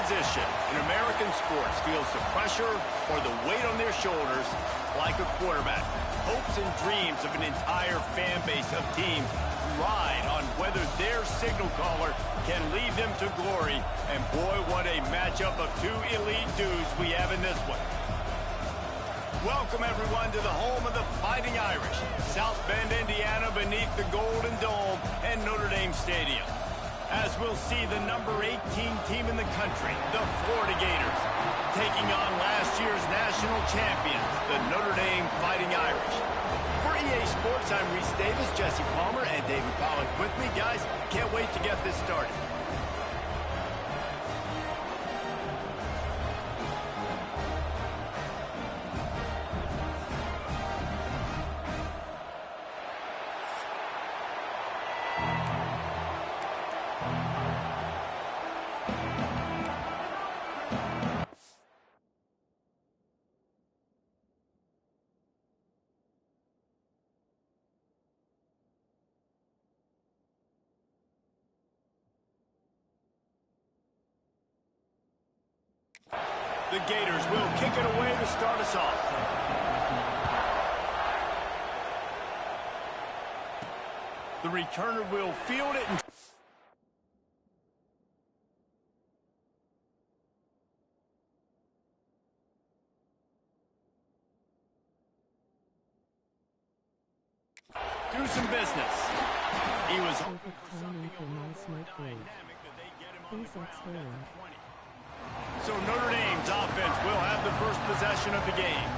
position in American sports feels the pressure or the weight on their shoulders like a quarterback. Hopes and dreams of an entire fan base of teams ride on whether their signal caller can lead them to glory. And boy, what a matchup of two elite dudes we have in this one. Welcome, everyone, to the home of the Fighting Irish, South Bend, Indiana, beneath the Golden Dome and Notre Dame Stadium. As we'll see the number 18 team in the country, the Florida Gators, taking on last year's national champions, the Notre Dame Fighting Irish. For EA Sports, I'm Reese Davis, Jesse Palmer, and David Pollack with me. Guys, can't wait to get this started. The Gators will kick it away to start us off. The returner will field it and do some business. He was So Notre Dame's offense will have the first possession of the game.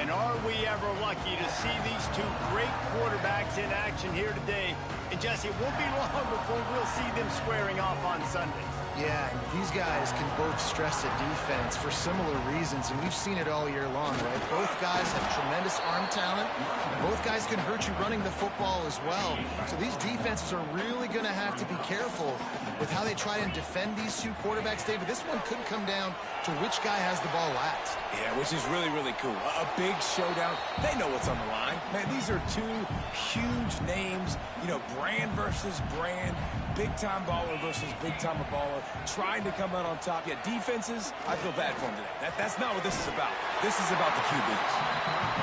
And are we ever lucky to see these two great quarterbacks in action here today? And Jesse, it won't be long before we'll see them squaring off on Sundays. Yeah, these guys can both stress a defense for similar reasons, and we've seen it all year long, right? Both guys have tremendous arm talent. Both guys can hurt you running the football as well. So these defenses are really going to have to be careful with how they try and defend these two quarterbacks, David. This one could come down to which guy has the ball last. Yeah, which is really, really cool. A big showdown. They know what's on the line. Man, these are two huge names, you know, brand versus brand, big-time baller versus big-time baller, trying to come out on top. Yeah, defenses, I feel bad for them today. That's not what this is about. This is about the QBs.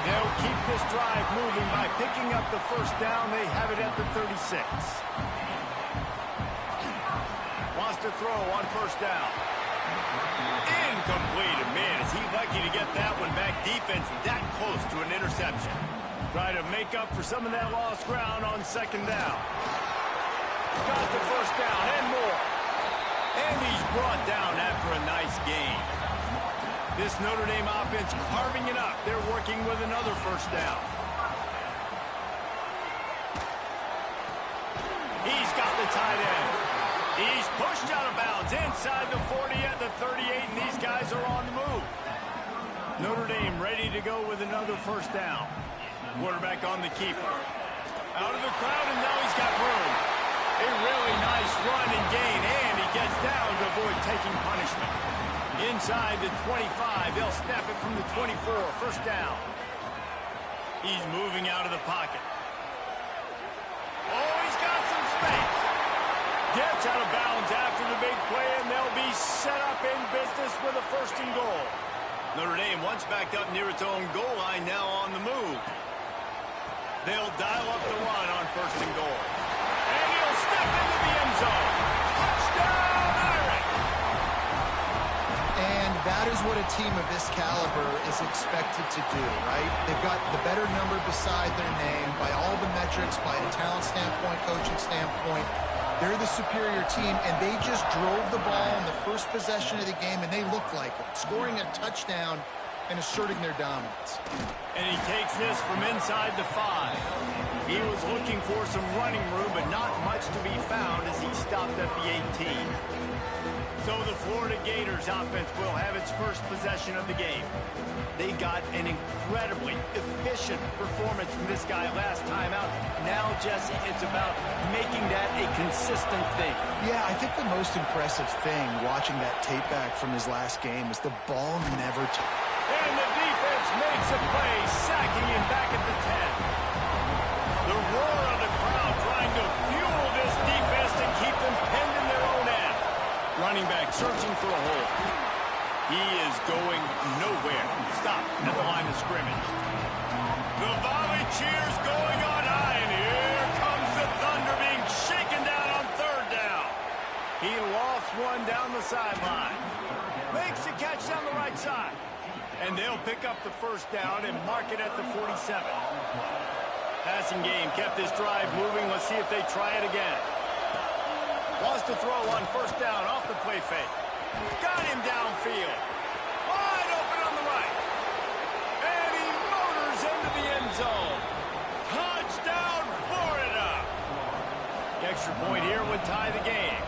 They'll keep this drive moving by picking up the first down. They have it at the 36. Wants to throw on first down. Incomplete. Man, is he lucky to get that one back. Defense that close to an interception. Try to make up for some of that lost ground on second down. Got the first down and more. And he's brought down after a nice gain. This Notre Dame offense carving it up. They're working with another first down. He's got the tight end. He's pushed out of bounds inside the 40 at the 38, and these guys are on the move. Notre Dame ready to go with another first down. Quarterback on the keeper. Out of the crowd, and now he's got room. A really nice run and gain, and he gets down to avoid taking punishment. Inside the 25, they'll snap it from the 24, first down. He's moving out of the pocket. Oh, he's got some space. Gets out of bounds after the big play, and they'll be set up in business with a first and goal. Notre Dame once backed up near its own goal line, now on the move. They'll dial up the run on first and goal. And he'll step into the end zone. Touchdown, Irish! And that is what a team of this caliber is expected to do, right? They've got the better number beside their name by all the metrics, by a talent standpoint, coaching standpoint. They're the superior team, and they just drove the ball in the first possession of the game, and they look like it, scoring a touchdown and asserting their dominance. And he takes this from inside the 5. He was looking for some running room, but not much to be found as he stopped at the 18. So the Florida Gators offense will have its first possession of the game. They got an incredibly efficient performance from this guy last time out. Now, Jesse, it's about making that a consistent thing. Yeah, I think the most impressive thing watching that tape back from his last game is the ball never took. And the defense makes a play, sacking him back at the 10. The roar of the crowd trying to fuel this defense to keep them pinned in their own end. Running back searching for a hole. He is going nowhere. Stop at the line of scrimmage. The volley cheers going on high, and here comes the Thunder being shaken down on third down. He lost one down the sideline. Makes the catch down the right side. And they'll pick up the first down and mark it at the 47. Passing game kept this drive moving. Let's see if they try it again. Wants to throw on first down off the play fake. Got him downfield. Wide open on the right. And he motors into the end zone. Touchdown, Florida. The extra point here would tie the game.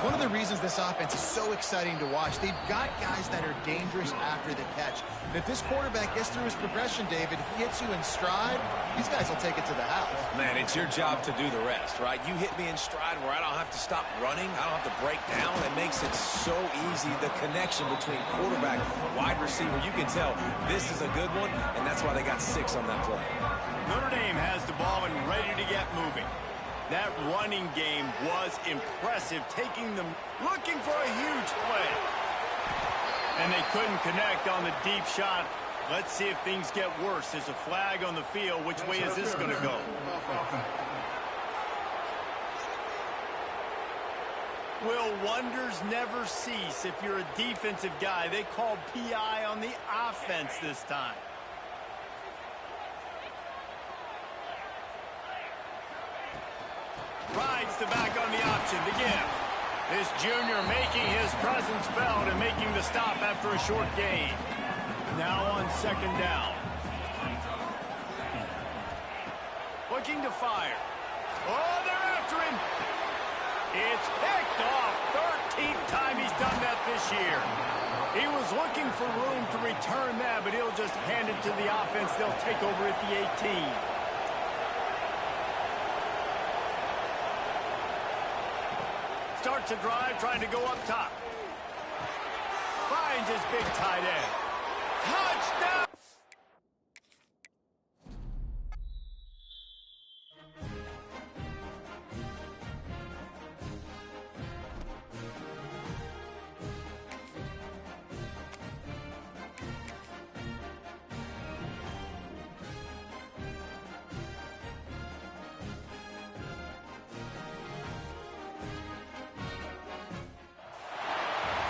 One of the reasons this offense is so exciting to watch, they've got guys that are dangerous after the catch. And if this quarterback gets through his progression, David, he hits you in stride, these guys will take it to the house. Man, it's your job to do the rest, right? You hit me in stride where I don't have to stop running. I don't have to break down. It makes it so easy. The connection between quarterback, wide receiver, you can tell this is a good one, and that's why they got 6 on that play. Notre Dame has the ball and ready to get moving. That running game was impressive, taking them looking for a huge play. And they couldn't connect on the deep shot. Let's see if things get worse. There's a flag on the field. Which way is this going to go? Will wonders never cease if you're a defensive guy? They called PI on the offense this time. Rides the back on the option to give. This junior making his presence felt and making the stop after a short gain. Now on second down. Looking to fire. Oh, they're after him. It's picked off. 13th time he's done that this year. He was looking for room to return that, but he'll just hand it to the offense. They'll take over at the 18. Starts a drive trying to go up top. Finds his big tight end. Touchdown!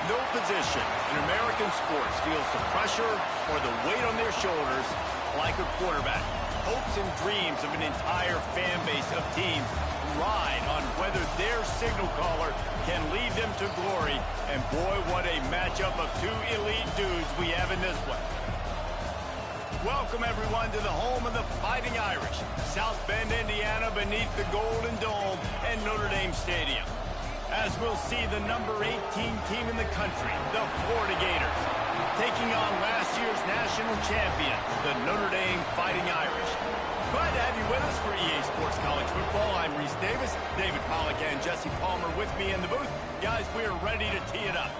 No position in American sports feels the pressure or the weight on their shoulders like a quarterback. Hopes and dreams of an entire fan base of teams ride on whether their signal caller can lead them to glory. And boy, what a matchup of two elite dudes we have in this one. Welcome, everyone, to the home of the Fighting Irish. South Bend, Indiana, beneath the Golden Dome and Notre Dame Stadium. As we'll see the number 18 team in the country, the Florida Gators, taking on last year's national champion, the Notre Dame Fighting Irish. Glad to have you with us for EA Sports College Football. I'm Reese Davis, David Pollack and Jesse Palmer with me in the booth. Guys, we are ready to tee it up.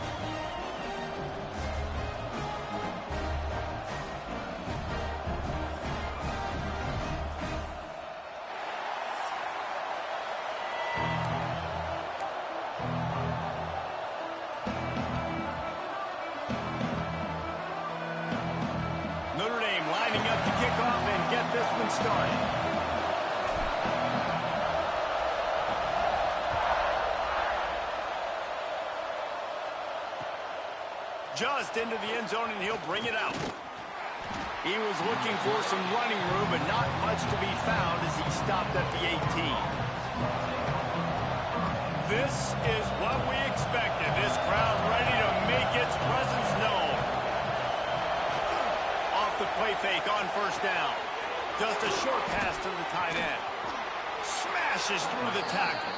Notre Dame lining up to kick off and get this one started. Just into the end zone, and he'll bring it out. He was looking for some running room, but not much to be found as he stopped at the 18. This is what we expected. This crowd ready to make its presence known. The play fake on first down. Just a short pass to the tight end. Smashes through the tackle.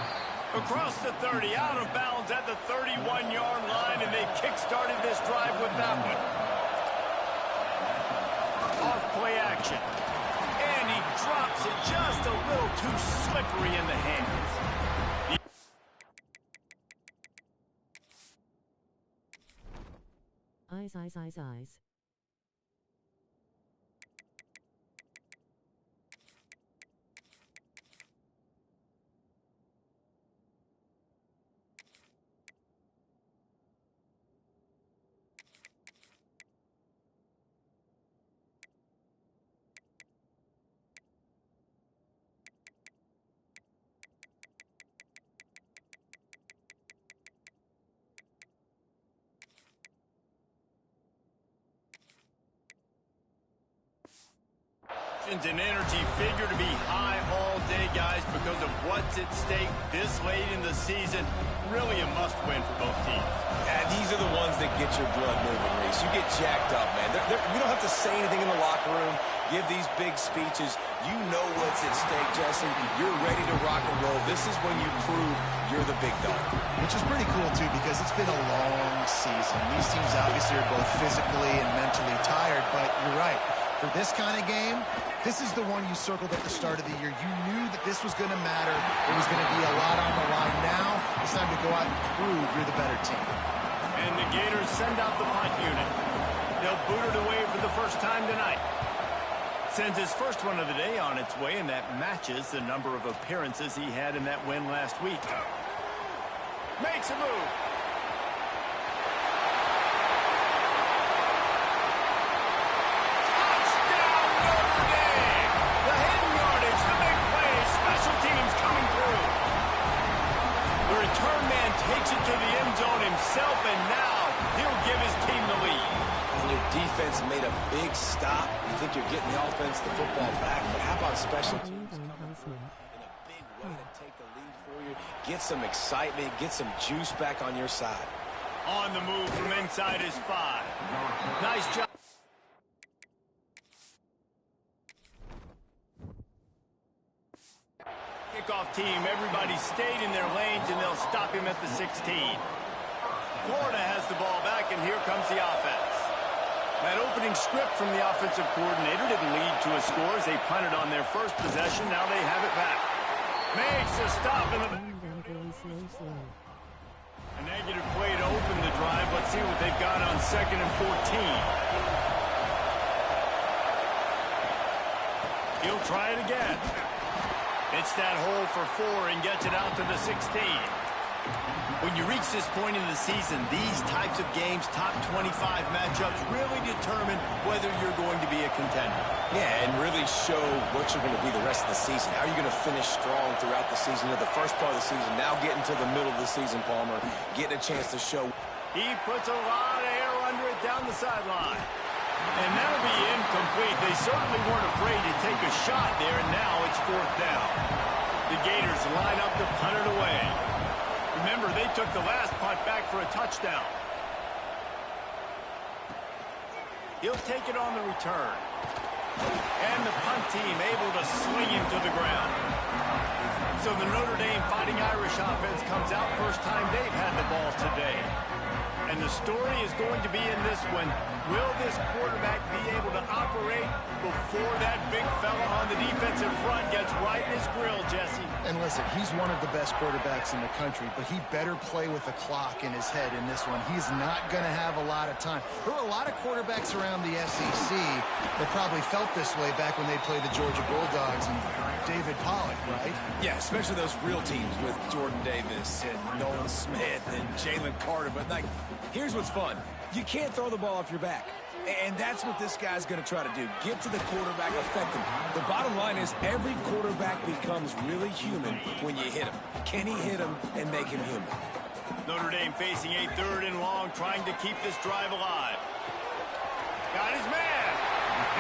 Across the 30, out of bounds at the 31-yard line, and they kick-started this drive with that one. Off play action. And he drops it just a little too slippery in the hands. Eyes. And energy figure to be high all day, guys, because of what's at stake this late in the season. Really a must-win for both teams. Yeah, these are the ones that get your blood moving, Reese. You get jacked up, man. You don't have to say anything in the locker room, give these big speeches. You know what's at stake, Jesse. You're ready to rock and roll. This is when you prove you're the big dog. Which is pretty cool, too, because it's been a long season. These teams obviously are both physically and mentally tired, but you're right. For this kind of game, this is the one you circled at the start of the year. You knew that this was going to matter. It was going to be a lot on the line. Now, it's time to go out and prove you're the better team. And the Gators send out the punt unit. They'll boot it away for the first time tonight. Sends his first one of the day on its way, and that matches the number of appearances he had in that win last week. Makes a move. Takes it to the end zone himself, and now he'll give his team the lead. And your defense made a big stop. You think you're getting the offense, the football back, but how about special teams coming through in a big way to take the lead for you, get some excitement, get some juice back on your side. On the move from inside his 5. Nice job. Kickoff team, everybody stayed in their lanes, and they'll stop him at the 16. Florida has the ball back, and here comes the offense. That opening script from the offensive coordinator didn't lead to a score as they punted on their first possession. Now they have it back. Makes a stop in the... A negative play to open the drive. Let's see what they've got on 2nd and 14. He'll try it again. It's that hole for 4 and gets it out to the 16. When you reach this point in the season, these types of games, top 25 matchups, really determine whether you're going to be a contender. Yeah, and really show what you're going to be the rest of the season. How are you going to finish strong throughout the season, or the first part of the season, now getting to the middle of the season, Palmer, getting a chance to show. He puts a lot of air under it down the sideline. And that'll be incomplete. They certainly weren't afraid to take a shot there, and now it's 4th down. The Gators line up to punt it away. Remember, they took the last punt back for a touchdown. He'll take it on the return. And the punt team able to sling him to the ground. So the Notre Dame Fighting Irish offense comes out. First time they've had the ball today. And the story is going to be in this one. Will this quarterback be able to operate before that big fella on the defensive front gets right in his grill, Jesse? And listen, he's one of the best quarterbacks in the country, but he better play with a clock in his head in this one. He's not going to have a lot of time. There were a lot of quarterbacks around the SEC that probably felt this way back when they played the Georgia Bulldogs and David Pollock, right? Yeah, especially those real teams with Jordan Davis and Nolan Smith and Jalen Carter. But, like, here's what's fun. You can't throw the ball off your back. And that's what this guy's going to try to do. Get to the quarterback, affect him. The bottom line is every quarterback becomes really human when you hit him. Can he hit him and make him human? Notre Dame facing a 3rd and long, trying to keep this drive alive. Got his man.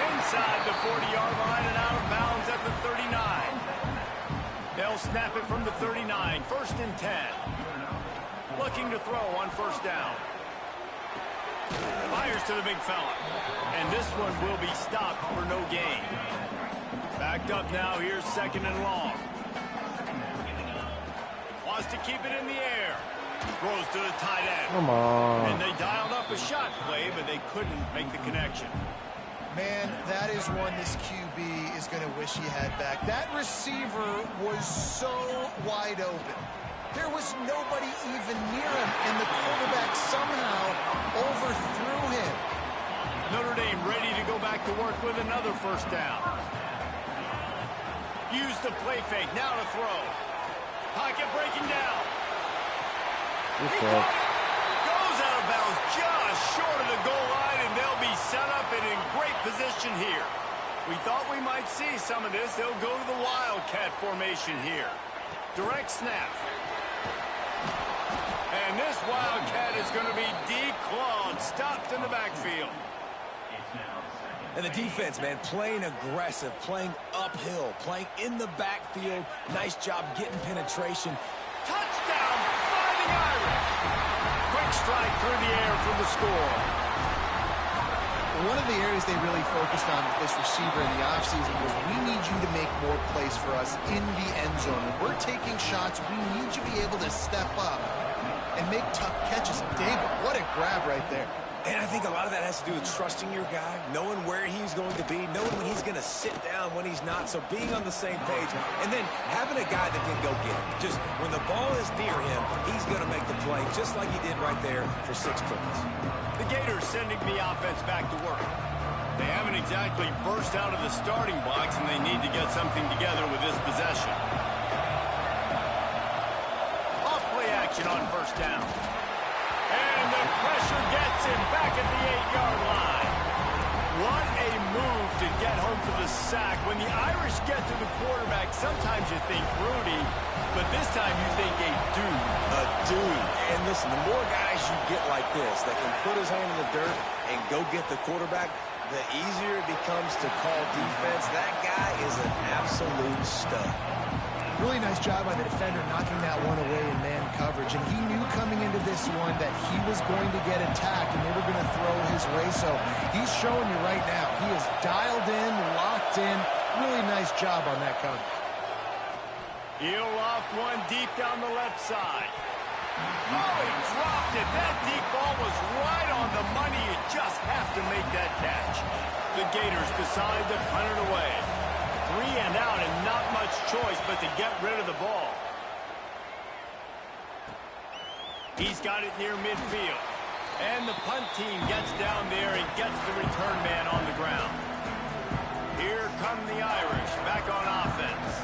Inside the 40-yard line and out of bounds at the 39. They'll snap it from the 39. 1st and 10. Looking to throw on 1st down. Fires to the big fella. And this one will be stopped for no gain. Backed up now. Here's 2nd and long. Wants to keep it in the air. Throws to the tight end. Come on. And they dialed up a shot play, but they couldn't make the connection. Man, that is one this QB is going to wish he had back. That receiver was so wide open. There was nobody even near him, and the quarterback somehow overthrew him. Notre Dame ready to go back to work with another 1st down. Use the play fake, now to throw. Pocket breaking down. Goes out of bounds just short of the goal line, and they'll be set up and in great position here. We thought we might see some of this. They'll go to the Wildcat formation here. Direct snap. And this Wildcat is going to be declawed, stopped in the backfield. And the defense, man, playing aggressive, playing uphill, playing in the backfield. Nice job getting penetration. Touchdown, Fighting Irish! Quick strike through the air for the score. One of the areas they really focused on with this receiver in the offseason was we need you to make more plays for us in the end zone. When we're taking shots, we need you to be able to step up and make tough catches. David, what a grab right there. And I think a lot of that has to do with trusting your guy, knowing where he's going to be, knowing when he's going to sit down, when he's not, so being on the same page, and then having a guy that can go get it. Just when the ball is near him, he's going to make the play, just like he did right there for 6 points. The Gators sending the offense back to work. They haven't exactly burst out of the starting blocks, and they need to get something together with this possession. Off play action on first down. And the pressure gets him back at the 8-yard line. What a move to get home for the sack. When the Irish get to the quarterback, sometimes you think Rudy, but this time you think a dude. A dude. And listen, the more guys you get like this that can put his hand in the dirt and go get the quarterback, the easier it becomes to call defense. That guy is an absolute stud. Really nice job by the defender knocking that one away in man coverage. And he knew coming into this one that he was going to get attacked and they were going to throw his way. So he's showing you right now. He is dialed in, locked in. Really nice job on that cover. He'll loft one deep down the left side. Oh, he dropped it. That deep ball was right on the money. You just have to make that catch. The Gators decide to punt it away. 3 and out and not much choice but to get rid of the ball. He's got it near midfield. And the punt team gets down there and gets the return man on the ground. Here come the Irish back on offense.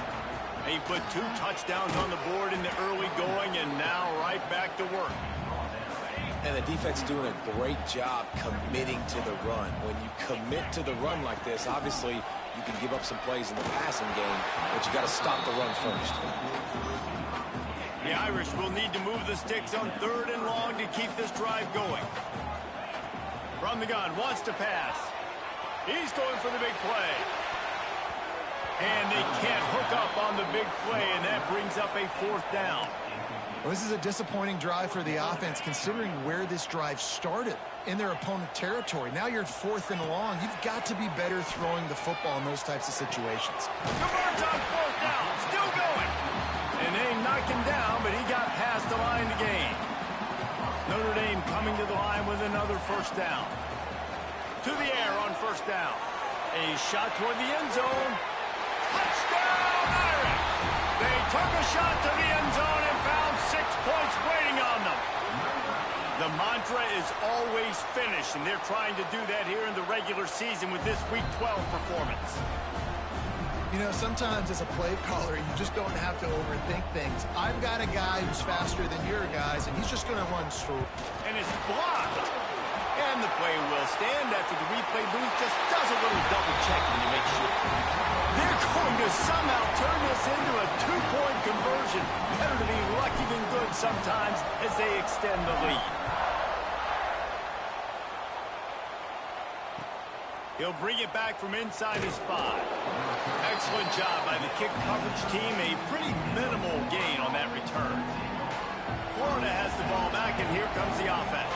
They put 2 touchdowns on the board in the early going and now right back to work. And the defense doing a great job committing to the run. When you commit to the run like this, obviously you can give up some plays in the passing game, but you got to stop the run first. The Irish will need to move the sticks on 3rd and long to keep this drive going. From the gun, wants to pass. He's going for the big play. And they can't hook up on the big play, and that brings up a 4th down. Well, this is a disappointing drive for the offense, considering where this drive started in their opponent territory. Now you're at 4th and long. You've got to be better throwing the football in those types of situations. Converts on 4th down, still going. And they knock him down, but he got past the line to gain. Notre Dame coming to the line with another 1st down. To the air on 1st down. A shot toward the end zone. Touchdown, Irish! They took a shot to the end zone and found 6 points waiting on them. The mantra is always finish, and they're trying to do that here in the regular season with this Week 12 performance. You know, sometimes as a play caller, you just don't have to overthink things. I've got a guy who's faster than your guys, and he's just going to run straight. And it's blocked. And the play will stand after the replay booth just does a little double checking to make sure. They're going to somehow turn this into a 2-point conversion. Better to be lucky than good sometimes as they extend the lead. He'll bring it back from inside his 5. Excellent job by the kick coverage team. A pretty minimal gain on that return. Florida has the ball back, and here comes the offense.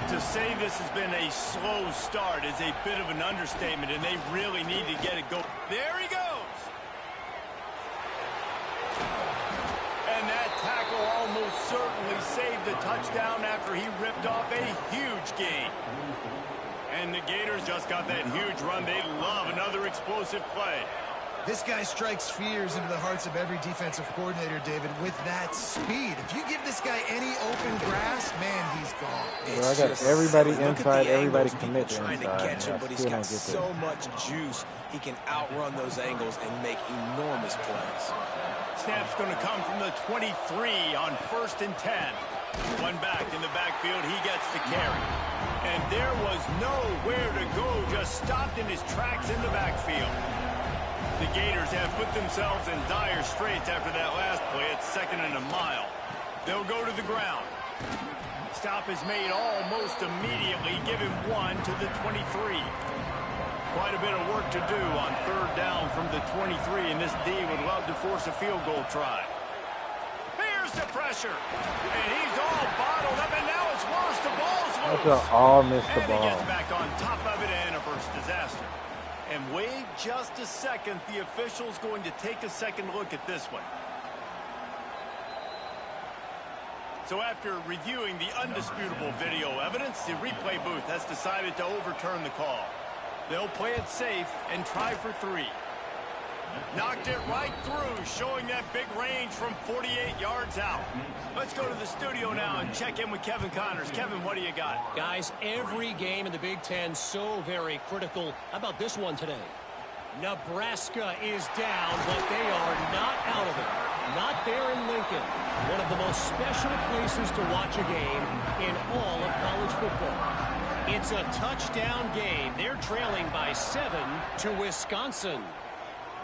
To say this has been a slow start is a bit of an understatement, and they really need to get it going. There he goes. And that tackle almost certainly saved the touchdown after he ripped off a huge gain. And the Gators just got that huge run. They love another explosive play. This guy strikes fears into the hearts of every defensive coordinator, David, with that speed. If you give this guy any open grass, man, he's gone. Well, I got everybody inside, everybody commit to trying to inside. catch him, but he's got so much juice, he can outrun those angles and make enormous plays. Snap's going to come from the 23 on 1st and 10. One back in the backfield, he gets the carry. And there was nowhere to go, just stopped in his tracks in the backfield. The Gators have put themselves in dire straits after that last play. It's 2nd and a mile. They'll go to the ground. Stop is made almost immediately. Give him 1 to the 23. Quite a bit of work to do on third down from the 23, and this D would love to force a field goal try. Here's the pressure, and he's all bottled up, and now it's worse. The ball's loose. All missed the And ball. he gets back on top of it, and a first disaster. And wait just a second. The official's going to take a second look at this one. So after reviewing the undisputable video evidence, the replay booth has decided to overturn the call. They'll play it safe and try for 3. Knocked it right through, showing that big range from 48 yards out. Let's go to the studio now and check in with Kevin Connors. Kevin, what do you got? Guys, every game in the Big Ten so very critical. How about this one today? Nebraska is down, but they are not out of it. Not there in Lincoln. One of the most special places to watch a game in all of college football. It's a touchdown game. They're trailing by 7 to Wisconsin.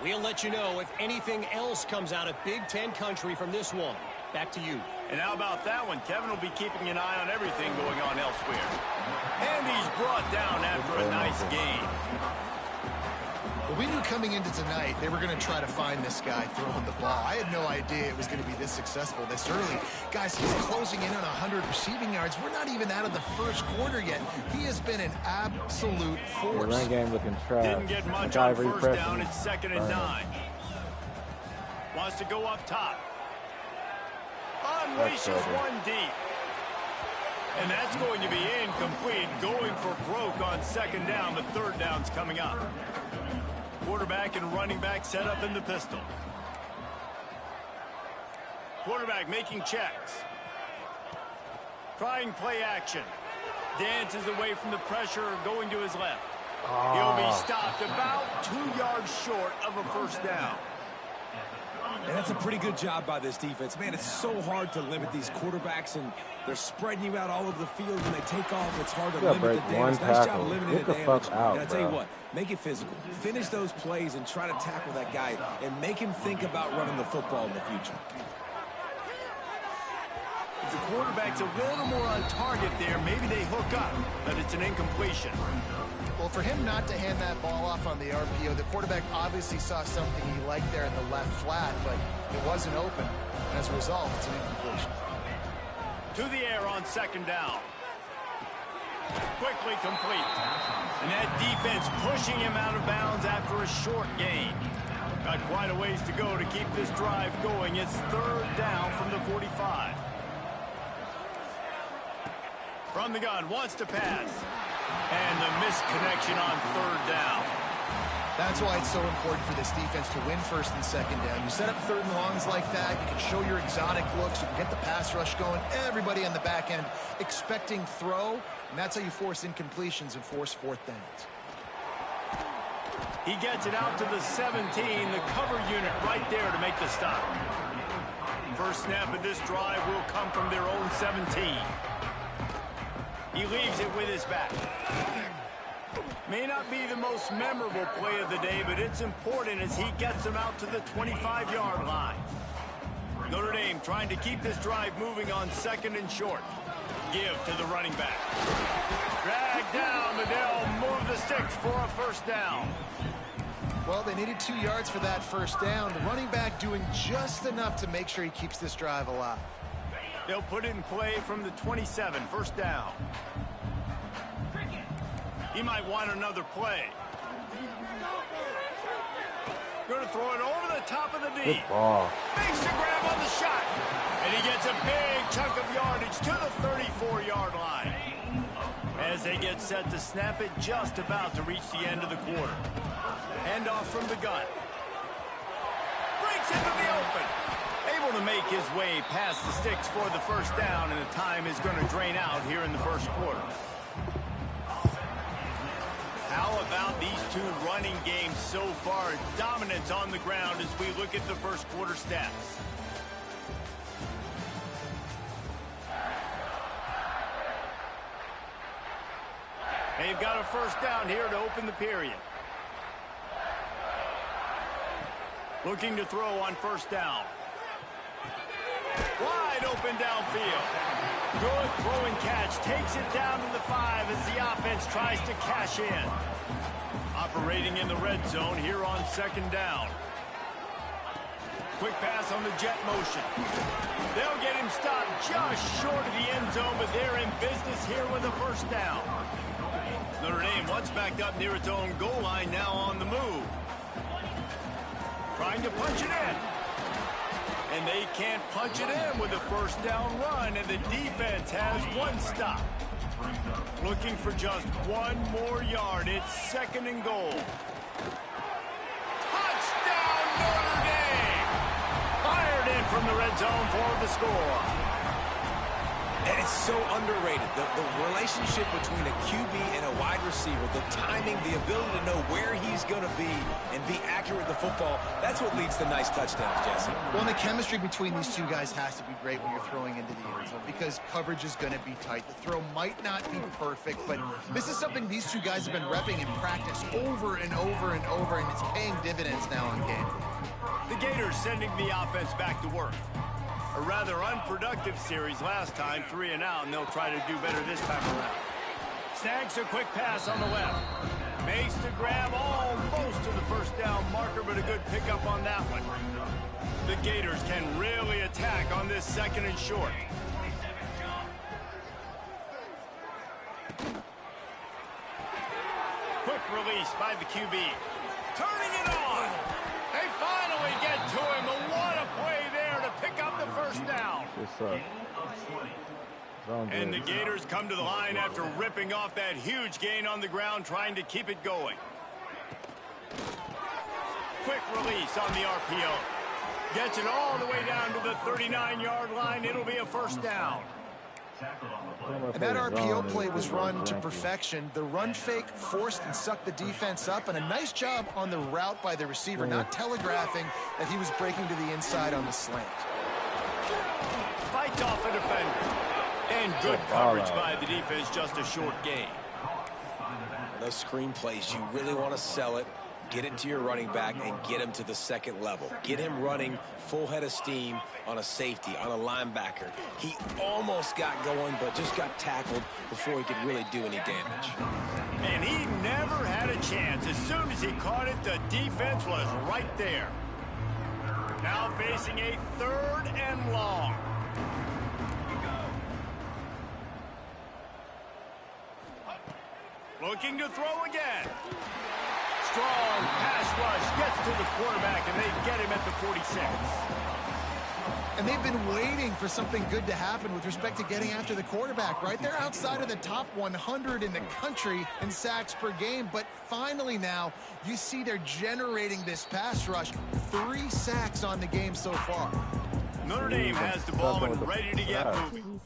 We'll let you know if anything else comes out of Big Ten country from this one. Back to you. And how about that one? Kevin will be keeping an eye on everything going on elsewhere. And he's brought down after a nice game. Well, we knew coming into tonight they were going to try to find this guy throwing the ball. I had no idea it was going to be this successful this early. Guys, he's closing in on 100 receiving yards. We're not even out of the first quarter yet. He has been an absolute force. The run game looking trash. Didn't get much on first down. It's 2nd and 9. Wants to go up top. Unleashes one deep. And that's going to be incomplete. Going for broke on 2nd down, but 3rd down's coming up. Quarterback and running back set up in the pistol. Quarterback making checks. Trying play action. Dances away from the pressure, going to his left. He'll be stopped about 2 yards short of a first down. And that's a pretty good job by this defense. Man, it's so hard to limit these quarterbacks, and they're spreading you out all over the field. When they take off, it's hard to limit the damage. Nice job limiting the damage. And I tell you what, make it physical. Finish those plays and try to tackle that guy and make him think about running the football in the future. If the quarterback's a little more on target there, maybe they hook up, but it's an incompletion. Well, for him not to hand that ball off on the RPO, the quarterback obviously saw something he liked there in the left flat, but it wasn't open. And as a result, it's an incompletion. To the air on 2nd down. Quickly complete. And that defense pushing him out of bounds after a short gain. Got quite a ways to go to keep this drive going. It's 3rd down from the 45. From the gun, wants to pass. And the missed connection on 3rd down. That's why it's so important for this defense to win 1st and 2nd down. You set up 3rd and longs like that, you can show your exotic looks, you can get the pass rush going, everybody on the back end expecting throw, and that's how you force incompletions and force 4th downs. He gets it out to the 17, the cover unit right there to make the stop. First snap of this drive will come from their own 17. He leaves it with his back. May not be the most memorable play of the day, but it's important as he gets them out to the 25-yard line. Notre Dame trying to keep this drive moving on 2nd and short. Give to the running back. Drag down, but they'll move the sticks for a first down. Well, they needed 2 yards for that first down. The running back doing just enough to make sure he keeps this drive alive. They'll put it in play from the 27, first down. He might want another play. Going to throw it over the top of the D. Good ball. Makes the grab on the shot. And he gets a big chunk of yardage to the 34-yard line. As they get set to snap it, just about to reach the end of the quarter. Handoff from the gun. Breaks into the open. Able to make his way past the sticks for the first down, and the time is going to drain out here in the first quarter. How about these two running games so far? Dominance on the ground as we look at the first quarter stats. They've got a first down here to open the period. Looking to throw on first down. Wide open downfield. Good throw and catch. Takes it down to the 5 as the offense tries to cash in. Operating in the red zone here on 2nd down. Quick pass on the jet motion. They'll get him stopped just short of the end zone, but they're in business here with a 1st down. Notre Dame once backed up near its own goal line, now on the move. Trying to punch it in. And they can't punch it in with a 1st down run, and the defense has 1 stop. Looking for just 1 more yard. It's 2nd and goal. Touchdown, Notre Dame! Fired in from the red zone for the score. And it's so underrated. The relationship between a QB and a wide receiver, the timing, the ability to know where he's going to be and be accurate with the football, that's what leads to nice touchdowns, Jesse. Well, and the chemistry between these two guys has to be great when you're throwing into the end zone because coverage is going to be tight. The throw might not be perfect, but this is something these two guys have been repping in practice over and over and over, and it's paying dividends now on game. The Gators sending the offense back to work. A rather unproductive series last time, 3 and out, and they'll try to do better this time around. Snags a quick pass on the left. Makes the grab almost to the 1st down marker, but a good pickup on that one. The Gators can really attack on this 2nd and short. Quick release by the QB. Turning it on. They finally get to him, and what a play there to pick up the 1st down. And the Gators come to the line after ripping off that huge gain on the ground, trying to keep it going. Quick release on the RPO. Gets it all the way down to the 39-yard line. It'll be a 1st down. And that RPO play was run to perfection. The run fake forced and sucked the defense up, and a nice job on the route by the receiver, not telegraphing that he was breaking to the inside on the slant. Fights off a defender. And good coverage by the defense, just a short gain. Those screen plays, you really want to sell it, get it to your running back, and get him to the 2nd level. Get him running full head of steam on a safety, on a linebacker. He almost got going, but just got tackled before he could really do any damage. And he never had a chance. As soon as he caught it, the defense was right there. Now facing a 3rd and long. Looking to throw again. Strong pass rush gets to the quarterback, and they get him at the 46. And they've been waiting for something good to happen with respect to getting after the quarterback, right? They're outside of the top 100 in the country in sacks per game, but finally now you see they're generating this pass rush. 3 sacks on the game so far. Notre Dame has the ball and ready to get moving.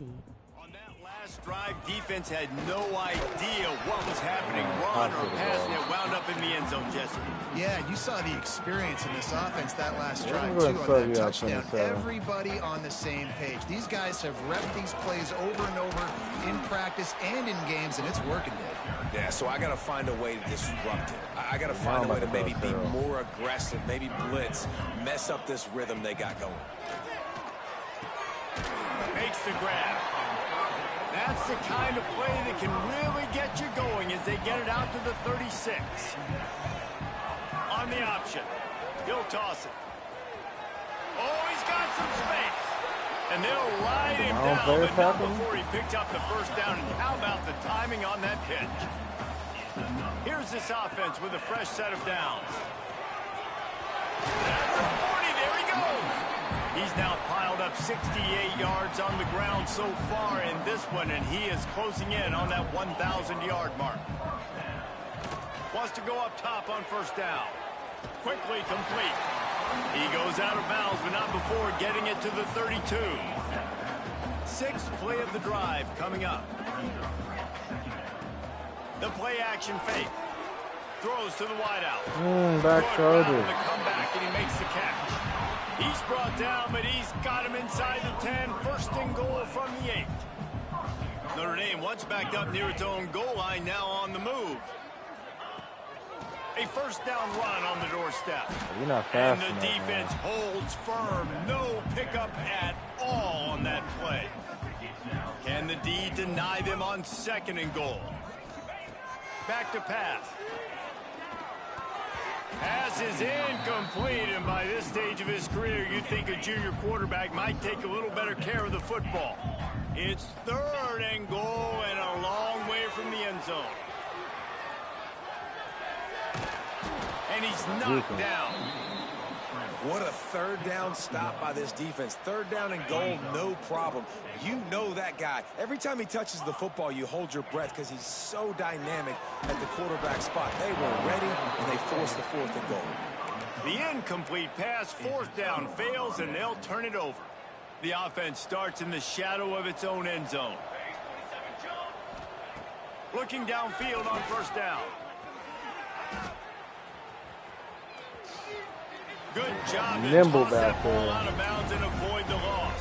Drive defense had no idea what was happening, run or pass, and it wound up in the end zone, Jesse. Yeah, you saw the experience in this offense that last drive, too, on that touchdown. Everybody on the same page. These guys have repped these plays over and over in practice and in games, and it's working, Dave. Yeah, so I got to find a way to disrupt it. I got to find a way to maybe be more aggressive, maybe blitz, mess up this rhythm they got going. Makes the grab. That's the kind of play that can really get you going as they get it out to the 36. On the option. He'll toss it. Oh, he's got some space. And they'll ride him down, but not before he picked up the 1st down. And how about the timing on that pitch? Here's this offense with a fresh set of downs. At the 40, there he goes. He's now piled up 68 yards on the ground so far in this one, and he is closing in on that 1,000-yard mark. Wants to go up top on 1st down. Quickly complete. He goes out of bounds, but not before getting it to the 32. 6th play of the drive coming up. The play action fake. Throws to the wideout. Back shoulder. The comeback, and he makes the catch. He's brought down, but he's got him inside the 10. 1st and goal from the 8. Notre Dame once backed up near its own goal line, now on the move. A 1st down run on the doorstep. You're not fast and the enough, defense man. holds firm. No pickup at all on that play. Can the D deny them on 2nd and goal? Back to pass. Pass is incomplete, and by this stage of his career, you'd think a junior quarterback might take a little better care of the football. It's 3rd and goal and a long way from the end zone. And he's knocked down. What a 3rd down stop by this defense. 3rd down and goal, no problem. You know that guy. Every time he touches the football, you hold your breath because he's so dynamic at the quarterback spot. They were ready, and they forced the 4th and goal. The incomplete pass, 4th down, fails, and they'll turn it over. The offense starts in the shadow of its own end zone. Looking downfield on 1st down. Good job to Nimble toss that back ball there. out of bounds and avoid the loss.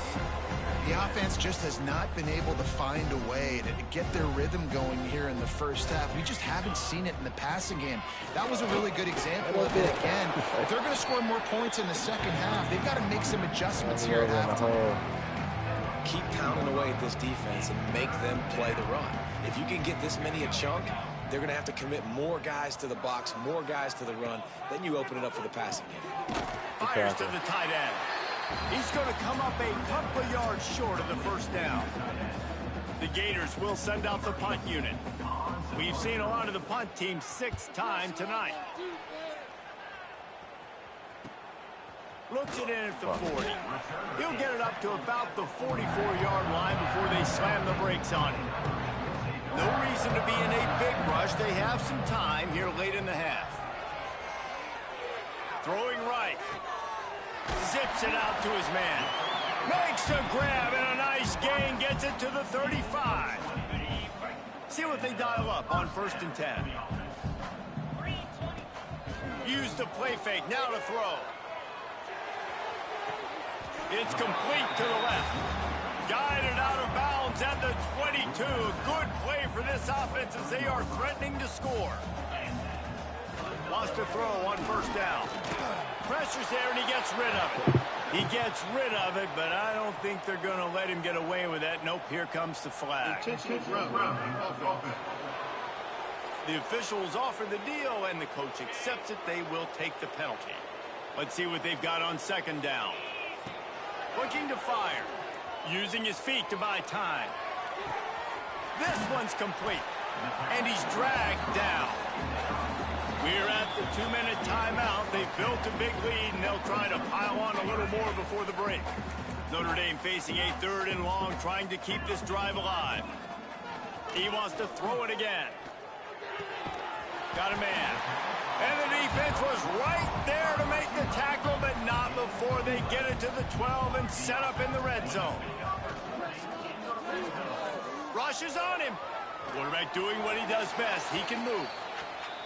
The offense just has not been able to find a way to get their rhythm going here in the first half. We just haven't seen it in the passing game. That was a really good example of it again. If they're going to score more points in the second half, they've got to make some adjustments here at halftime. Keep pounding away at this defense and make them play the run. If you can get this many a chunk, they're going to have to commit more guys to the box, more guys to the run. Then you open it up for the passing game. Fires to the tight end. He's going to come up a couple of yards short of the 1st down. The Gators will send out the punt unit. We've seen a lot of the punt team 6 times tonight. Looks it in at the 40. He'll get it up to about the 44-yard line before they slam the brakes on him. No reason to be in a big rush. They have some time here late in the half. Throwing right. Zips it out to his man. Makes a grab and a nice gain. Gets it to the 35. See what they dial up on 1st and 10. Use the play fake. Now to throw. It's complete to the left. Guided out of bounds at the 22. Good play for this offense as they are threatening to score. Wants to throw on 1st down. Pressure's there and he gets rid of it. He gets rid of it, but I don't think they're going to let him get away with that. Nope, here comes the flag. The officials offer the deal and the coach accepts it. They will take the penalty. Let's see what they've got on 2nd down. Looking to fire. Using his feet to buy time. This one's complete. And he's dragged down. We're at the 2-minute timeout. They've built a big lead, and they'll try to pile on a little more before the break. Notre Dame facing a 3rd and long, trying to keep this drive alive. He wants to throw it again. Got a man. And the defense was right there to make the tackle, but not before they get it to the 12 and set up in the red zone. Rushes on him. Quarterback doing what he does best. He can move.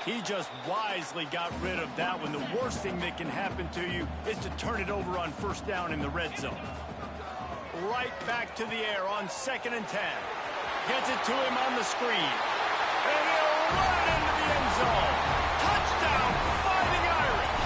He just wisely got rid of that one. The worst thing that can happen to you is to turn it over on 1st down in the red zone. Right back to the air on 2nd and 10. Gets it to him on the screen. And he'll run it into the end zone. Touchdown, Fighting Irish.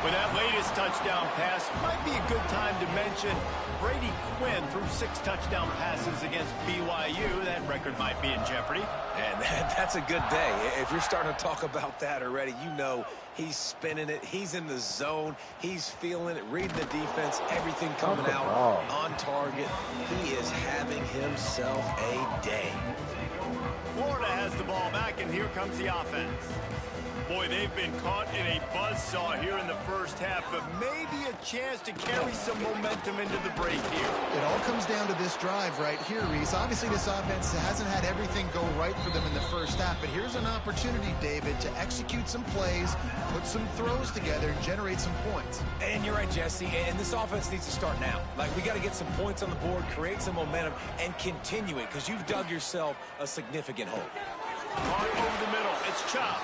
With that latest touchdown pass, might be a good time to mention Brady Quinn threw 6 touchdown passes against BYU. That record might be in jeopardy. And that's a good day. If you're starting to talk about that already, you know he's spinning it. He's in the zone. He's feeling it, reading the defense, everything coming out on target. He is having himself a day. Florida has the ball back, and here comes the offense. Boy, they've been caught in a buzzsaw here in the first half, but maybe a chance to carry some momentum into the break here. It all comes down to this drive right here, Reese. Obviously, this offense hasn't had everything go right for them in the first half, but here's an opportunity, David, to execute some plays, put some throws together, and generate some points. And you're right, Jesse, and this offense needs to start now. Like, we got to get some points on the board, create some momentum, and continue it, because you've dug yourself a significant hole. Caught over the middle. It's Chop.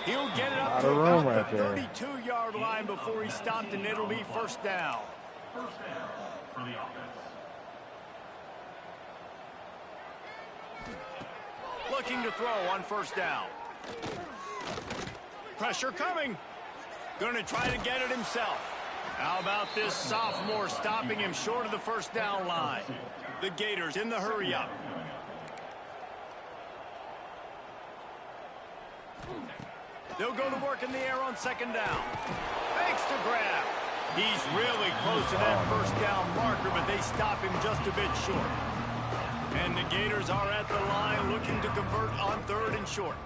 He'll get it up to about the 32-yard line before he's stopped, and it'll be 1st down. First down for the offense. Looking to throw on 1st down. Pressure coming. Going to try to get it himself. How about this sophomore stopping him short of the first down line? The Gators in the hurry up. They'll go to work in the air on second down. Makes the grab. He's really close to that first down marker, but they stop him just a bit short. And the Gators are at the line looking to convert on third and short.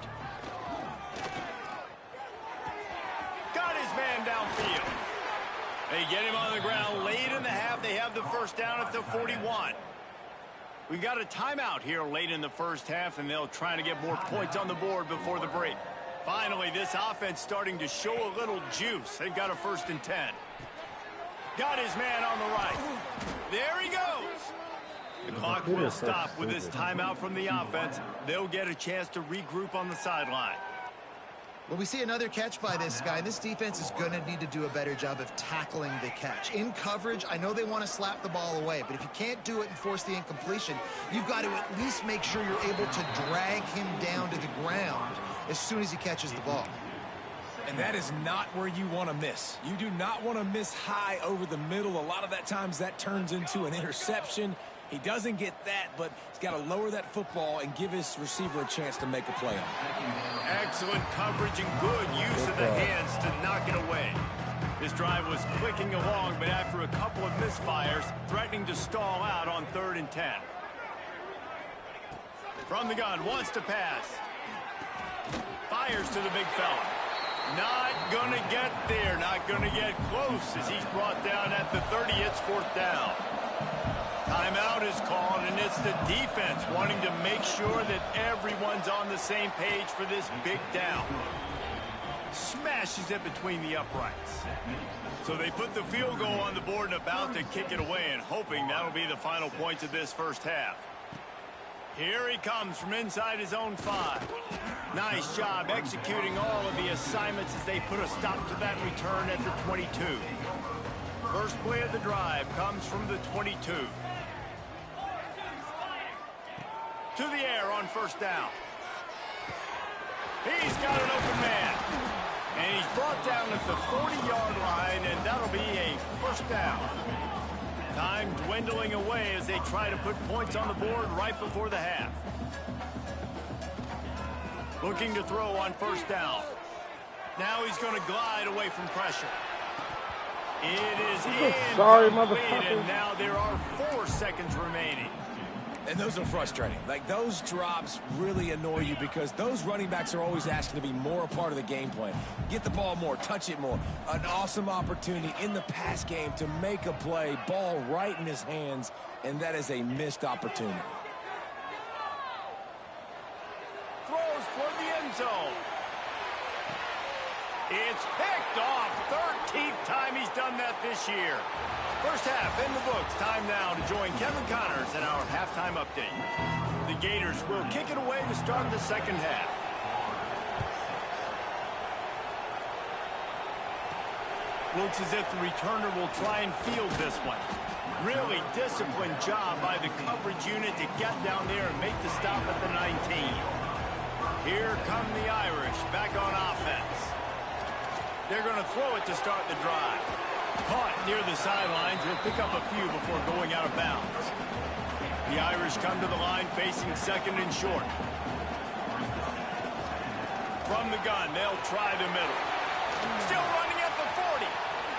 Got his man downfield. They get him on the ground late in the half. They have the first down at the 41. We've got a timeout here late in the first half, and they'll try to get more points on the board before the break. Finally, this offense starting to show a little juice. They've got a 1st and 10. Got his man on the right. There he goes. The clock will stop with this timeout from the offense. They'll get a chance to regroup on the sideline. Well, we see another catch by this guy. This defense is going to need to do a better job of tackling the catch. In coverage, I know they want to slap the ball away, but if you can't do it and force the incompletion, you've got to at least make sure you're able to drag him down to the ground as soon as he catches the ball. And that is not where you want to miss. You do not want to miss high over the middle. A lot of that times that turns into an interception. He doesn't get that, but he's got to lower that football and give his receiver a chance to make a play on it. Excellent coverage and good use of the hands to knock it away. This drive was clicking along, but after a couple of misfires, threatening to stall out on 3rd and 10. From the gun, wants to pass. Fires to the big fella. Not going to get there, not going to get close as he's brought down at the 30. It's 4th down. Timeout is called, and it's the defense wanting to make sure that everyone's on the same page for this big down. Smashes it between the uprights. So they put the field goal on the board and about to kick it away, and hoping that'll be the final points of this first half. Here he comes from inside his own 5. Nice job executing all of the assignments as they put a stop to that return at the 22. First play of the drive comes from the 22. To the air on first down. He's got an open man. And he's brought down at the 40-yard line, and that'll be a first down. Time dwindling away as they try to put points on the board right before the half. Looking to throw on first down. Now he's going to glide away from pressure. It is incomplete, and now there are 4 seconds remaining. And those are frustrating. Like, those drops really annoy you because those running backs are always asking to be more a part of the game plan. Get the ball more, touch it more. An awesome opportunity in the pass game to make a play, ball right in his hands, and that is a missed opportunity. Throws toward the end zone. It's picked off. 13th time he's done that this year. First half in the books. Time now to join Kevin Connors in our halftime update. The Gators will kick it away to start the second half. Looks as if the returner will try and field this one. Really disciplined job by the coverage unit to get down there and make the stop at the 19. Here come the Irish back on offense. They're going to throw it to start the drive. Caught near the sidelines. He'll pick up a few before going out of bounds. The Irish come to the line facing 2nd and short. From the gun, they'll try the middle. Still running at the 40.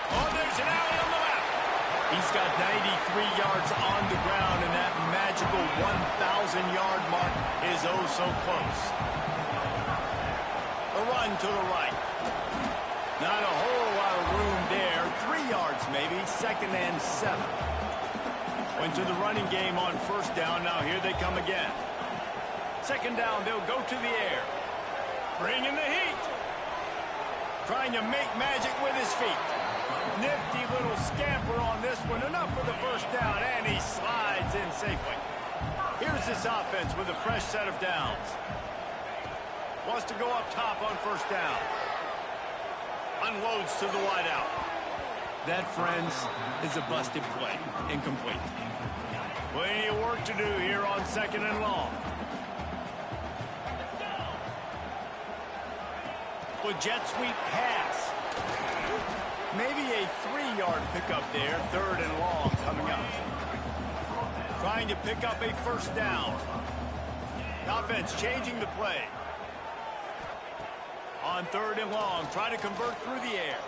Oh, there's an alley on the left. He's got 93 yards on the ground, and that magical 1,000-yard mark is oh so close. A run to the right. Not a whole lot of room there. 3 yards maybe. 2nd and 7. Went to the running game on first down. Now here they come again. 2nd down. They'll go to the air. Bringing the heat. Trying to make magic with his feet. Nifty little scamper on this one. Enough for the first down. And he slides in safely. Here's this offense with a fresh set of downs. Wants to go up top on first down. Unloads to the wideout. That, friends, is a busted play. Incomplete. Plenty of work to do here on 2nd and long. A jet sweep pass. Maybe a 3-yard pickup there, 3rd and long coming up. Trying to pick up a first down. Offense changing the play. On 3rd and long, trying to convert through the air.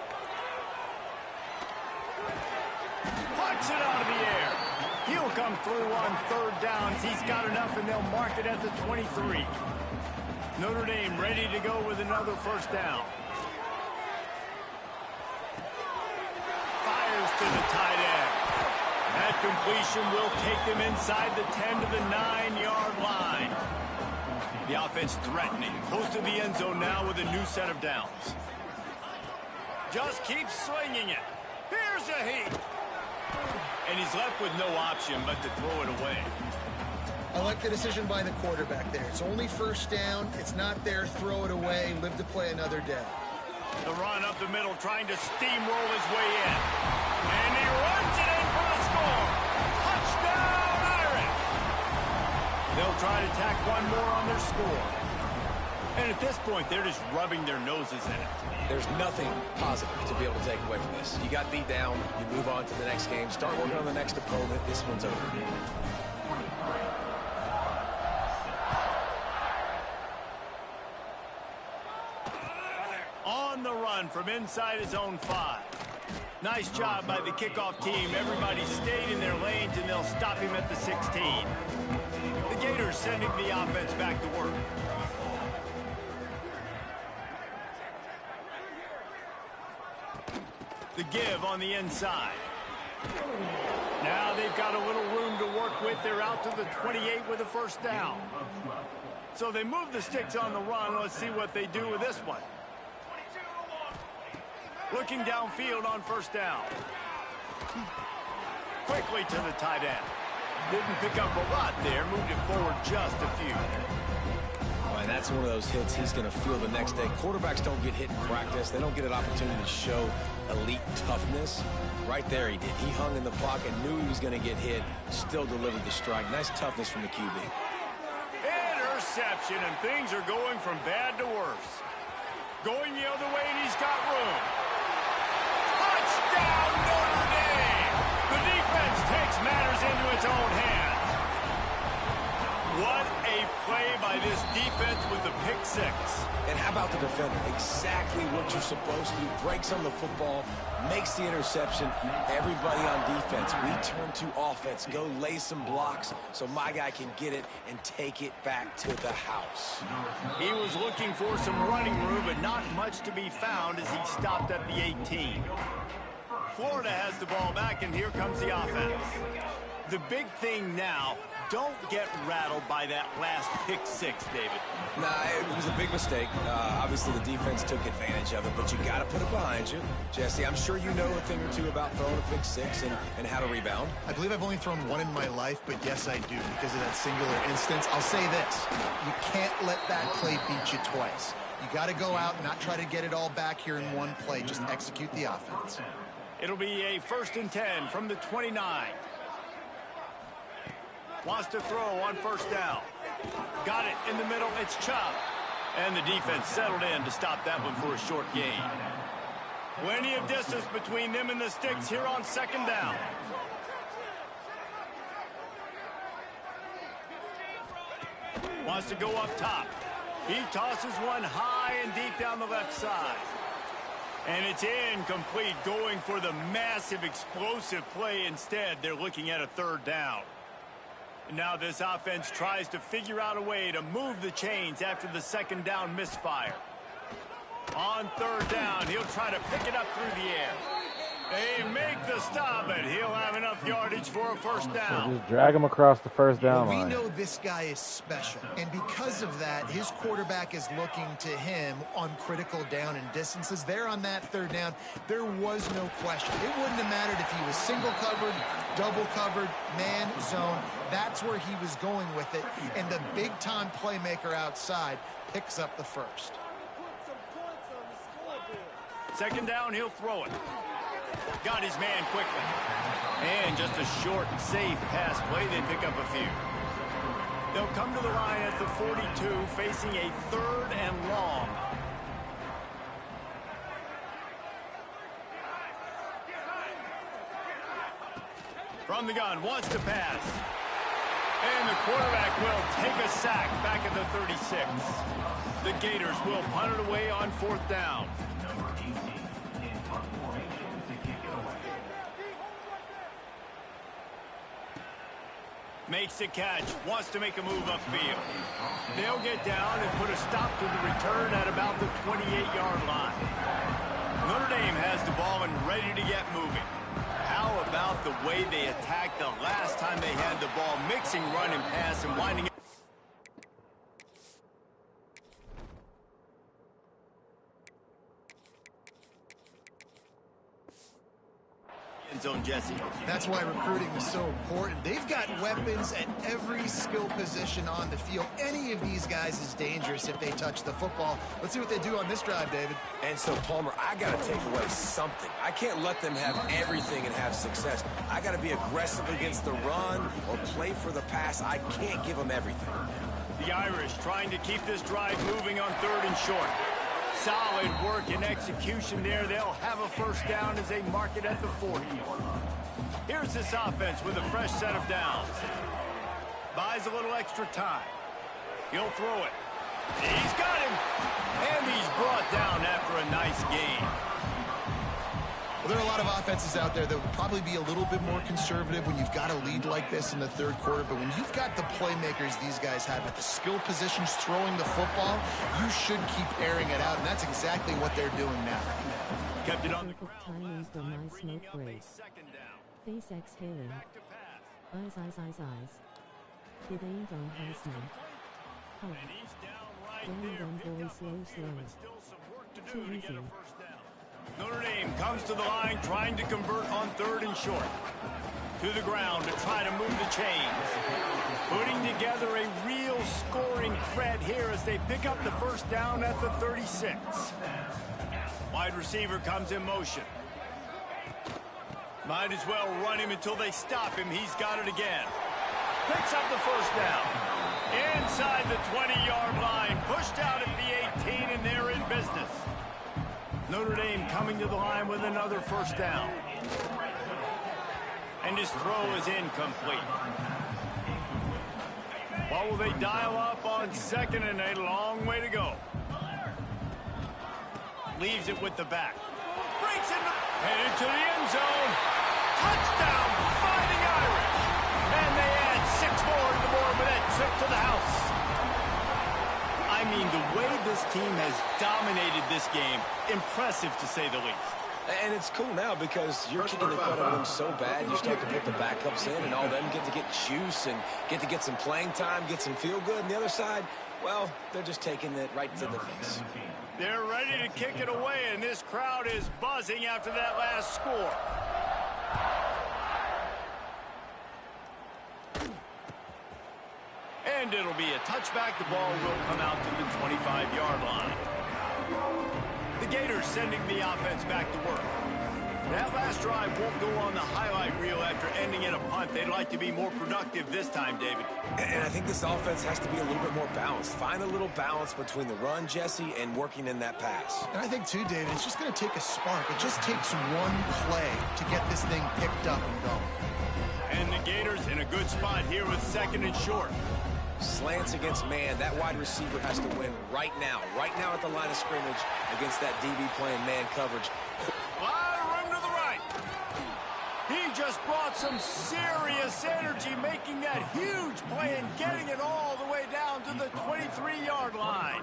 Puts it out of the air. He'll come through on 3rd downs. He's got enough, and they'll mark it at the 23. Notre Dame ready to go with another first down. Fires to the tight end. That completion will take them inside the 10 to the 9-yard line. The offense threatening, close to the end zone now with a new set of downs. Just keeps swinging it. Here's a heat. And he's left with no option but to throw it away. I like the decision by the quarterback there. It's only first down. It's not there. Throw it away. Live to play another day. The run up the middle, trying to steamroll his way in. And he runs it in for the score. Touchdown, Irish! They'll try to tack one more on their score. And at this point, they're just rubbing their noses in it. There's nothing positive to be able to take away from this. You got beat down, you move on to the next game, start working on the next opponent. This one's over. On the run from inside his own 5. Nice job by the kickoff team. Everybody stayed in their lanes, and they'll stop him at the 16. The Gators sending the offense back to work. The give on the inside. Now they've got a little room to work with. They're out to the 28 with a first down. So they move the sticks on the run. Let's see what they do with this one. Looking downfield on first down. Quickly to the tight end. Didn't pick up a lot there. Moved it forward just a few. And that's one of those hits he's going to feel the next day. Quarterbacks don't get hit in practice. They don't get an opportunity to show elite toughness. Right there he did. He hung in the pocket, knew he was going to get hit, still delivered the strike. Nice toughness from the QB. Interception, and things are going from bad to worse. Going the other way, and he's got room. Touchdown, Notre Dame! The defense takes matters into its own hands. What a play by this defense with the pick 6. And how about the defender? Exactly what you're supposed to do. Breaks on the football, makes the interception. Everybody on defense, we turn to offense. Go lay some blocks so my guy can get it and take it back to the house. He was looking for some running room, but not much to be found as he stopped at the 18. Florida has the ball back, and here comes the offense. The big thing now, don't get rattled by that last pick 6, David. Nah, it was a big mistake. Obviously, the defense took advantage of it, but you got to put it behind you. Jesse, I'm sure you know a thing or two about throwing a pick 6 and how to rebound. I believe I've only thrown one in my life, but yes, I do because of that singular instance. I'll say this. You can't let that play beat you twice. You got to go out and not try to get it all back here in one play. Just execute the offense. It'll be a 1st and 10 from the 29. Wants to throw on first down. Got it in the middle. It's Chubb. And the defense settled in to stop that one for a short gain. Plenty of distance between them and the sticks here on 2nd down. Wants to go up top. He tosses one high and deep down the left side. And it's incomplete, going for the massive explosive play instead. They're looking at a 3rd down. Now this offense tries to figure out a way to move the chains after the 2nd down misfire. On 3rd down, he'll try to pick it up through the air. They make the stop, and he'll have enough yardage for a first down. Just drag him across the first down line. We know this guy is special, and because of that, his quarterback is looking to him on critical down and distances. There on that 3rd down, there was no question. It wouldn't have mattered if he was single covered, double covered, man, zone. That's where he was going with it, and the big-time playmaker outside picks up the first. 2nd down, he'll throw it. Got his man quickly. And just a short, safe pass play. They pick up a few. They'll come to the line at the 42, facing a 3rd and long. From the gun, wants to pass. And the quarterback will take a sack back at the 36. The Gators will punt it away on 4th down. Number 18 in punt formation to kick it away. Makes the catch, wants to make a move upfield. They'll get down and put a stop to the return at about the 28-yard line. Notre Dame has the ball and ready to get moving. How about the way they attacked the last time they had the ball, mixing run and pass and winding it. End zone, Jesse. That's why recruiting is so important. They've got weapons at every skill position on the field. Any of these guys is dangerous if they touch the football. Let's see what they do on this drive, David. And so, Palmer, I got to take away something. I can't let them have everything and have success. I got to be aggressive against the run or play for the pass. I can't give them everything. The Irish trying to keep this drive moving on 3rd and short. Solid work and execution there. They'll have a first down as they mark it at the 40. Here's this offense with a fresh set of downs. Buys a little extra time. He'll throw it. He's got him. And he's brought down after a nice gain. Well, there are a lot of offenses out there that would probably be a little bit more conservative when you've got a lead like this in the 3rd quarter. But when you've got the playmakers these guys have at the skill positions throwing the football, you should keep airing it out. And that's exactly what they're doing now. Kept it on the Perfect ground. timing for my smoke Bringing up a break. 2nd down. Face exhaling. Back to pass. Eyes. Kidding don't has me. Oh, And he's down right Don't there. run, Picked boy, up the slow, picture, slow. but still some work to Too do to get a easy. first down. Notre Dame comes to the line trying to convert on 3rd and short. To the ground to try to move the chains. Putting together a real scoring threat here as they pick up the first down at the 36. Wide receiver comes in motion. Might as well run him until they stop him. He's got it again. Picks up the first down. Inside the 20-yard line. Pushed out at the 18, and they're in business. Notre Dame coming to the line with another first down. And his throw is incomplete. What will they dial up on 2nd and a long way to go? Leaves it with the back. Breaks it, headed to the end zone. Touchdown, Fighting Irish. And they add 6 more to the board with that trip to the house. I mean, the way this team has dominated this game, impressive to say the least. And it's cool now because you're kicking the crud out of them so bad, you start to put the backups in, and all them get to get juice and get some playing time, get some feel good. And the other side, well, they're just taking it right to the face. They're ready to kick it away, and this crowd is buzzing after that last score. And it'll be a touchback. The ball will come out to the 25-yard line. The Gators sending the offense back to work. That last drive won't go on the highlight reel after ending in a punt. They'd like to be more productive this time, David. And I think this offense has to be a little bit more balanced. Find a little balance between the run, Jesse, and working in that pass. And I think, too, David, it's just going to take a spark. It just takes one play to get this thing picked up and going. And the Gators in a good spot here with 2nd and short. Slants against man. That wide receiver has to win right now at the line of scrimmage against that DB playing man coverage. Lot of room to the right. He just brought some serious energy, making that huge play and getting it all the way down to the 23-yard line.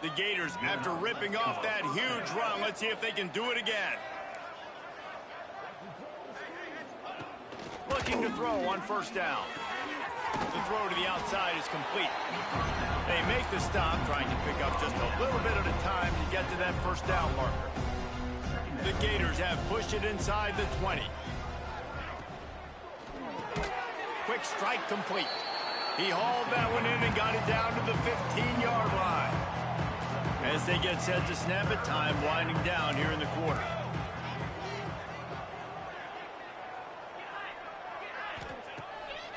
The Gators, after ripping off that huge run, let's see if they can do it again. Looking to throw on first down. The throw to the outside is complete. They make the stop, trying to pick up just a little bit at a time to get to that first down marker. The Gators have pushed it inside the 20. Quick strike complete. He hauled that one in and got it down to the 15-yard line. As they get set to snap it, time winding down here in the quarter.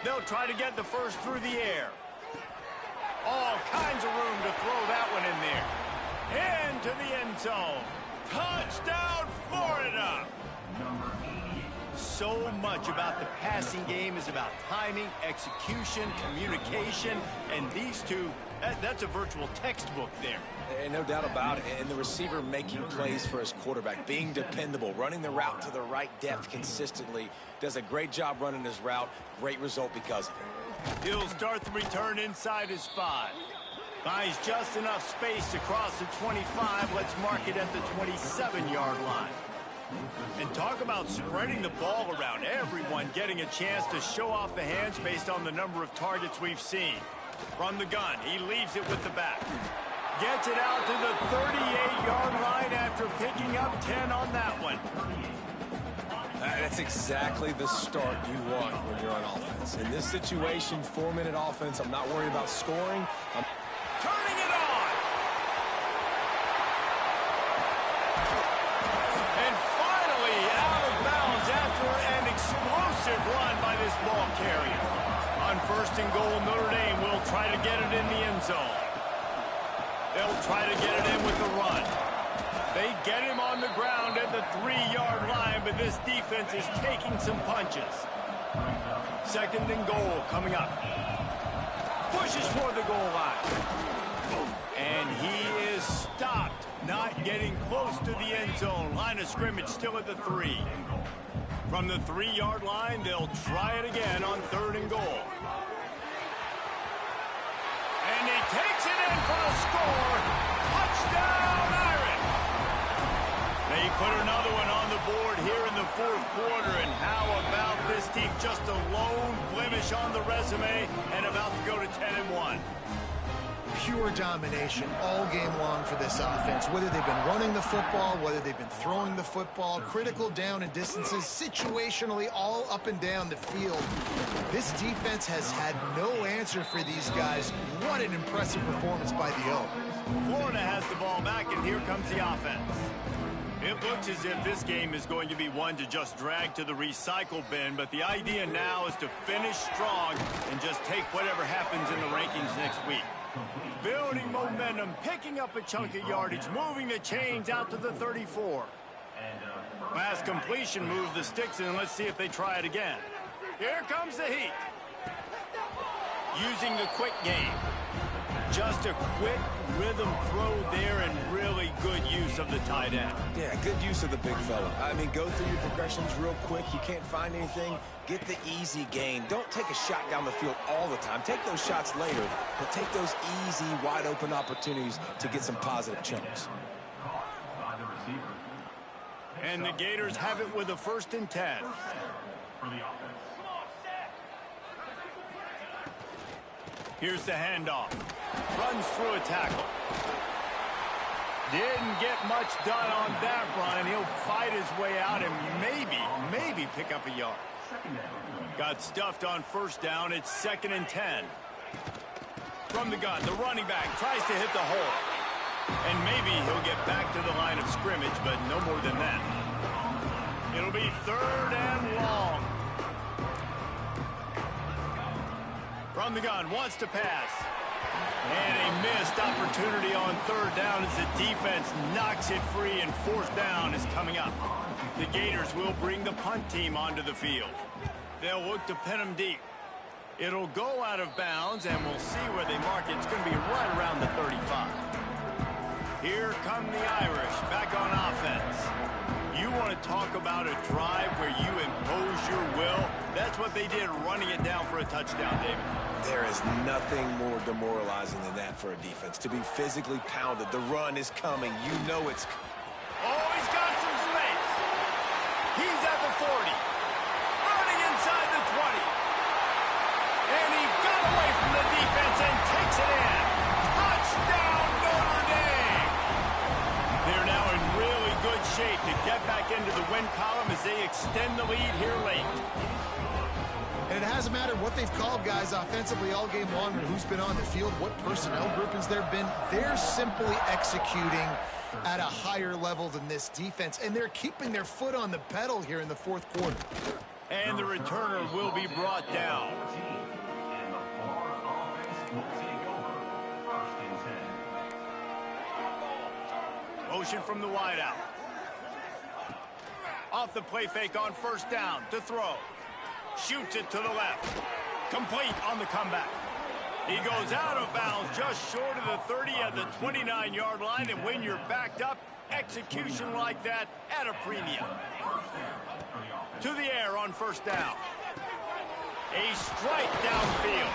They'll try to get the first through the air. All kinds of room to throw that one in there. Into the end zone. Touchdown, Florida! Number 88 So much about the passing game is about timing, execution, communication, and these two, that's a virtual textbook there. And no doubt about it. And the receiver making plays for his quarterback, being dependable, running the route to the right depth consistently, does a great job running his route. Great result because of it. He'll start the return inside his 5. Buys just enough space to cross the 25. Let's mark it at the 27-yard line. And talk about spreading the ball around. Everyone getting a chance to show off the hands based on the number of targets we've seen. From the gun, he leaves it with the back. Gets it out to the 38-yard line after picking up 10 on that one. That's exactly the start you want when you're on offense. In this situation, 4-minute offense, I'm not worried about scoring. I'm turning it on. And finally out of bounds after an explosive run by this ball carrier. On 1st and goal, Notre Dame will try to get it in the end zone. They'll try to get it in with the run. They get him on the ground at the 3-yard line, but this defense is taking some punches. 2nd and goal coming up. Pushes for the goal line. And he is stopped, not getting close to the end zone. Line of scrimmage still at the 3. From the 3-yard line, they'll try it again on 3rd and goal. And he takes it in for a score. Touchdown, Irish! They put another one on the board here in the 4th quarter. And how about this team? Just a lone blemish on the resume and about to go to 10-1. Pure domination all game long for this offense. Whether they've been running the football, whether they've been throwing the football, critical down and distances, situationally all up and down the field. This defense has had no answer for these guys. What an impressive performance by the O. Florida has the ball back, and here comes the offense. It looks as if this game is going to be one to just drag to the recycle bin, but the idea now is to finish strong and just take whatever happens in the rankings next week. Building momentum, picking up a chunk of yardage, moving the chains out to the 34. Pass completion moves the sticks in. Let's see if they try it again. Here comes the heat. Using the quick game. Just a quick rhythm throw there and really good use of the tight end. Yeah, good use of the big fella. I mean, go through your progressions real quick. You can't find anything. Get the easy gain. Don't take a shot down the field all the time. Take those shots later, but take those easy, wide-open opportunities to get some positive chunks. And the Gators have it with a 1st and 10. Here's the handoff. Runs through a tackle. Didn't get much done on that run. He'll fight his way out and maybe pick up a yard. Got stuffed on 1st down. It's 2nd and 10. From the gun, the running back tries to hit the hole. And maybe he'll get back to the line of scrimmage, but no more than that. It'll be 3rd and long. From the gun, wants to pass. And a missed opportunity on 3rd down as the defense knocks it free, and 4th down is coming up. The Gators will bring the punt team onto the field. They'll look to pin them deep. It'll go out of bounds, and we'll see where they mark it. It's going to be right around the 35. Here come the Irish back on offense. You want to talk about a drive where you impose your will? That's what they did, running it down for a touchdown, David. There is nothing more demoralizing than that for a defense. To be physically pounded. The run is coming. You know it's... Oh, he's got some space. He's at the 40. Running inside the 20. And he got away from the defense and takes it in. Touchdown, Notre Dame. They're now in really good shape to get back into the win column as they extend the lead here late. And it hasn't mattered what they've called, guys, offensively all game long, or who's been on the field, what personnel groupings there have been. They're simply executing at a higher level than this defense, and they're keeping their foot on the pedal here in the 4th quarter. And the returner will be brought down. Motion from the wideout. Off the play fake on first down to throw. Shoots it to the left. Complete on the comeback. He goes out of bounds just short of the 30 at the 29-yard line, and when you're backed up, execution like that at a premium. To the air on first down. A strike downfield.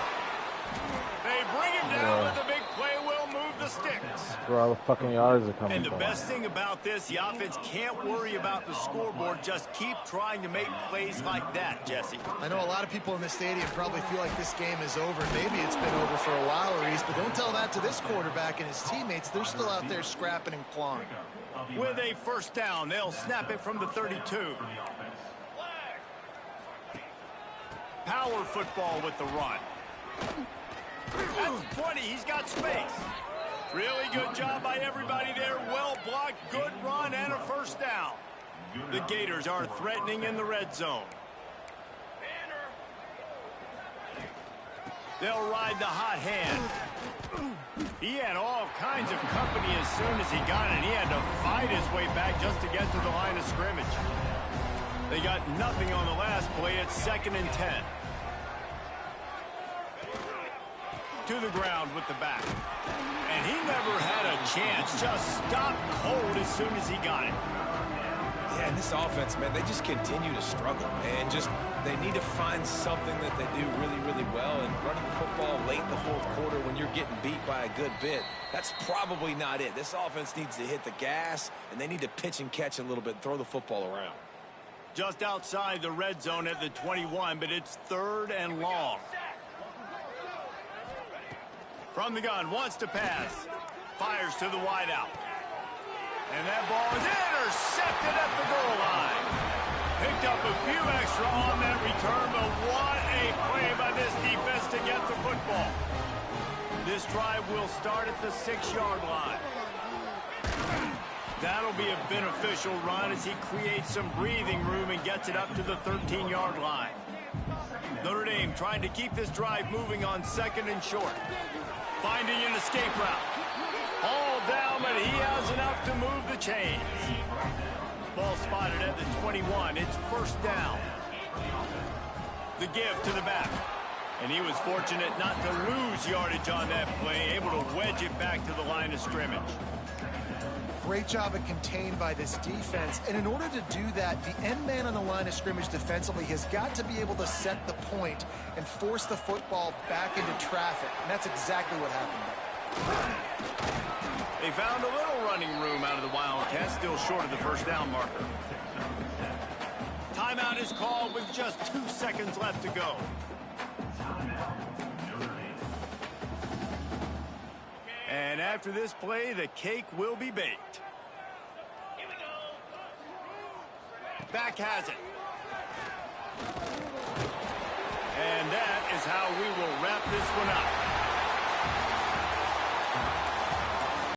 They bring him down, but the big play will move the sticks. Where all the fucking yards are coming And the from. best thing about this, the offense can't worry about the scoreboard. Just keep trying to make plays like that, Jesse. I know a lot of people in the stadium probably feel like this game is over. Maybe it's been over for a while, Reese, but don't tell that to this quarterback and his teammates. They're still out there scrapping and clawing. With a first down, they'll snap it from the 32. Power football with the run. At the 20, he's got space. Really good job by everybody there. Well blocked, good run, and a first down. The Gators are threatening in the red zone. They'll ride the hot hand. He had all kinds of company as soon as he got it. He had to fight his way back just to get to the line of scrimmage. They got nothing on the last play. It's 2nd and 10. To the ground with the back. And he never had a chance. Just stopped cold as soon as he got it. Yeah, and this offense, man, they just continue to struggle, man. They need to find something that they do really, really well. And running the football late in the fourth quarter when you're getting beat by a good bit, that's probably not it. This offense needs to hit the gas, and they need to pitch and catch a little bit, throw the football around. Just outside the red zone at the 21, but it's 3rd and long. From the gun, wants to pass. Fires to the wideout. And that ball is intercepted at the goal line. Picked up a few extra on that return, but what a play by this defense to get the football. This drive will start at the 6-yard line. That'll be a beneficial run as he creates some breathing room and gets it up to the 13-yard line. Notre Dame trying to keep this drive moving on 2nd and short. Finding an escape route. All down, but he has enough to move the chains. Ball spotted at the 21. It's first down. The give to the back. And he was fortunate not to lose yardage on that play, able to wedge it back to the line of scrimmage. Great job at contained by this defense. And in order to do that, the end man on the line of scrimmage defensively has got to be able to set the point and force the football back into traffic. And that's exactly what happened. They found a little running room out of the Wildcats, still short of the first down marker. Timeout is called with just 2 seconds left to go. And after this play, the cake will be baked. Back has it. And that is how we will wrap this one up.